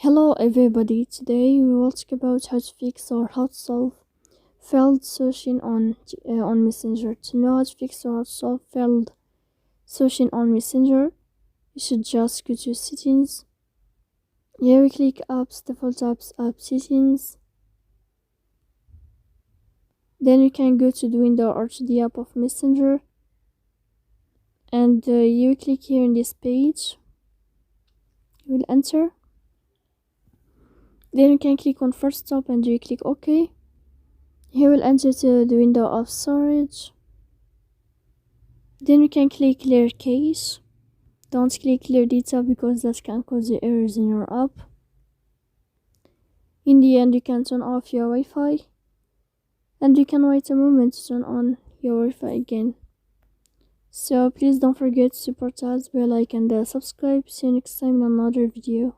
Hello everybody, today we will talk about how to fix or how to solve failed searching on Messenger. To know how to fix or how to solve failed searching on Messenger, you should just go to settings. Here we click apps, default apps, app settings. Then you can go to the window or to the app of Messenger. And you click here in this page. You will enter. Then you can click on first stop and you click OK. Here we'll enter to the window of storage. Then you can click clear cache. Don't click clear data because that can cause the errors in your app. In the end, you can turn off your Wi-Fi. And you can wait a moment to turn on your Wi-Fi again. So please don't forget to support us by like and subscribe. See you next time in another video.